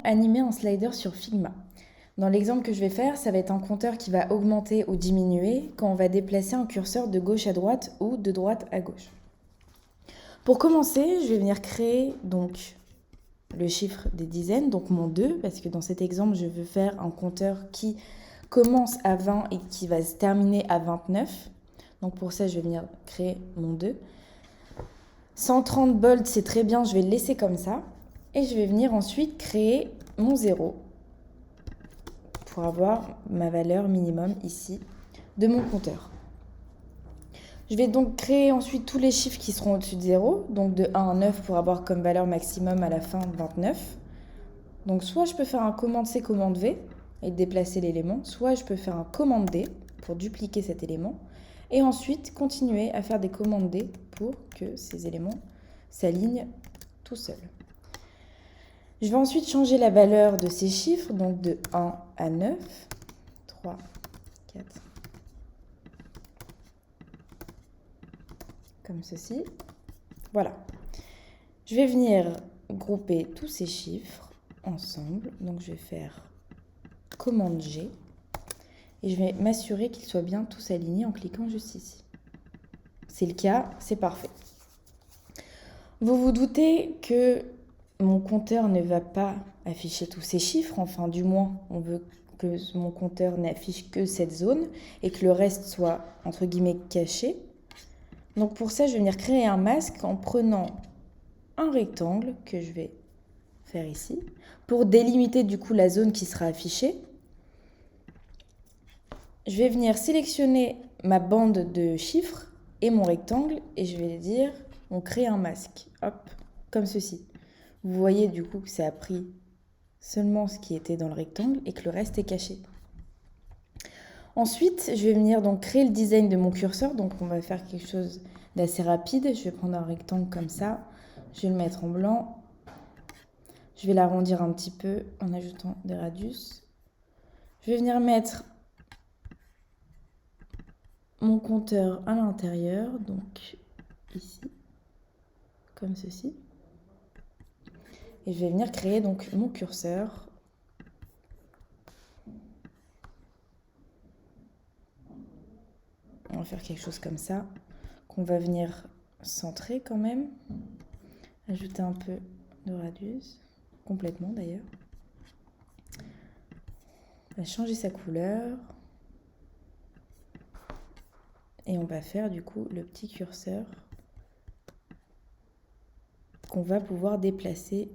animer un slider sur Figma. Dans l'exemple que je vais faire, ça va être un compteur qui va augmenter ou diminuer quand on va déplacer un curseur de gauche à droite ou de droite à gauche. Pour commencer, je vais venir créer donc le chiffre des dizaines, donc mon 2, parce que dans cet exemple, je veux faire un compteur qui commence à 20 et qui va se terminer à 29. Donc pour ça, je vais venir créer mon 2. 130 bold, c'est très bien, je vais le laisser comme ça. Et je vais venir ensuite créer mon 0 pour avoir ma valeur minimum ici de mon compteur. Je vais donc créer ensuite tous les chiffres qui seront au-dessus de 0, donc de 1 à 9 pour avoir comme valeur maximum à la fin 29. Donc soit je peux faire un commande C, commande V et déplacer l'élément, soit je peux faire un commande D pour dupliquer cet élément et ensuite continuer à faire des commandes D pour que ces éléments s'alignent tout seuls. Je vais ensuite changer la valeur de ces chiffres, donc de 1 à 9, 3, 4, comme ceci. Voilà. Je vais venir grouper tous ces chiffres ensemble. Donc je vais faire commande G et je vais m'assurer qu'ils soient bien tous alignés en cliquant juste ici. C'est le cas, c'est parfait. Vous vous doutez que mon compteur ne va pas afficher tous ces chiffres, enfin du moins on veut que mon compteur n'affiche que cette zone et que le reste soit entre guillemets caché. Donc pour ça je vais venir créer un masque en prenant un rectangle que je vais faire ici pour délimiter du coup la zone qui sera affichée. Je vais venir sélectionner ma bande de chiffres et mon rectangle et je vais dire on crée un masque, hop, comme ceci. Vous voyez du coup que ça a pris seulement ce qui était dans le rectangle et que le reste est caché. Ensuite, je vais venir donc créer le design de mon curseur. Donc on va faire quelque chose d'assez rapide. Je vais prendre un rectangle comme ça. Je vais le mettre en blanc. Je vais l'arrondir un petit peu en ajoutant des radius. Je vais venir mettre mon compteur à l'intérieur, donc ici, comme ceci. Et je vais venir créer donc mon curseur. On va faire quelque chose comme ça, qu'on va venir centrer quand même. Ajouter un peu de radius, complètement d'ailleurs. On va changer sa couleur. Et on va faire du coup le petit curseur qu'on va pouvoir déplacer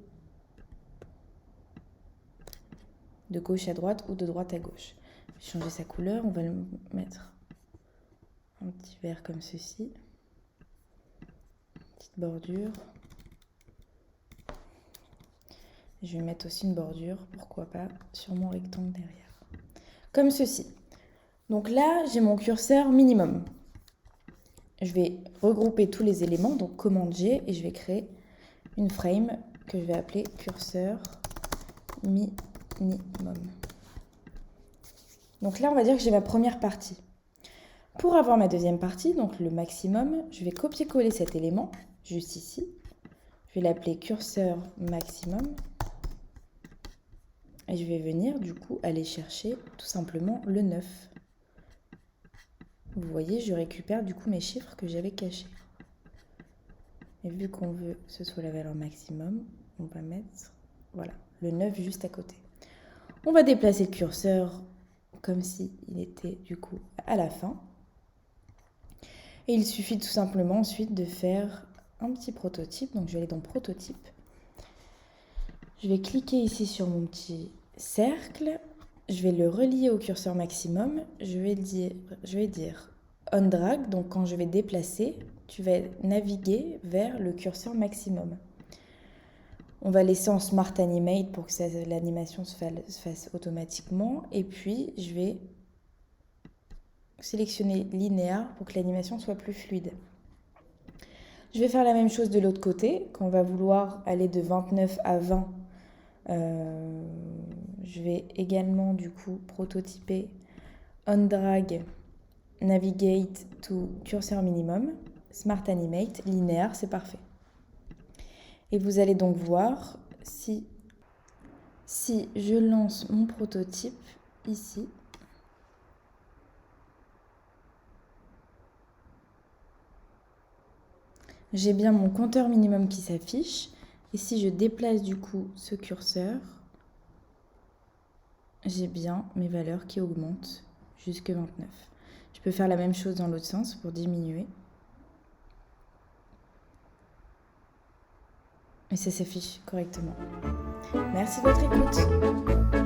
de gauche à droite ou de droite à gauche. Changer sa couleur, on va le mettre un petit vert comme ceci. Petite bordure. Je vais mettre aussi une bordure, pourquoi pas, sur mon rectangle derrière. Comme ceci. Donc là, j'ai mon curseur minimum. Je vais regrouper tous les éléments, donc commande G, et je vais créer une frame que je vais appeler curseur minimum. Donc là, on va dire que j'ai ma première partie. Pour avoir ma deuxième partie, donc le maximum, je vais copier-coller cet élément, juste ici. Je vais l'appeler curseur maximum. Et je vais venir, du coup, aller chercher tout simplement le 9. Vous voyez, je récupère du coup mes chiffres que j'avais cachés. Et vu qu'on veut que ce soit la valeur maximum, on va mettre, voilà, le 9 juste à côté. On va déplacer le curseur comme s'il était du coup à la fin. Et il suffit tout simplement ensuite de faire un petit prototype. Donc je vais aller dans prototype. Je vais cliquer ici sur mon petit cercle. Je vais le relier au curseur maximum. Je vais dire on drag. Donc quand je vais déplacer, tu vas naviguer vers le curseur maximum. On va laisser en Smart Animate pour que l'animation se fasse automatiquement. Et puis, je vais sélectionner linéaire pour que l'animation soit plus fluide. Je vais faire la même chose de l'autre côté. Quand on va vouloir aller de 29 à 20, je vais également du coup prototyper on drag, navigate to cursor minimum, Smart Animate, linéaire, c'est parfait. Et vous allez donc voir si Si je lance mon prototype ici, j'ai bien mon compteur minimum qui s'affiche. Et si je déplace du coup ce curseur, j'ai bien mes valeurs qui augmentent jusque 29. Je peux faire la même chose dans l'autre sens pour diminuer. Et ça s'affiche correctement. Merci de votre écoute.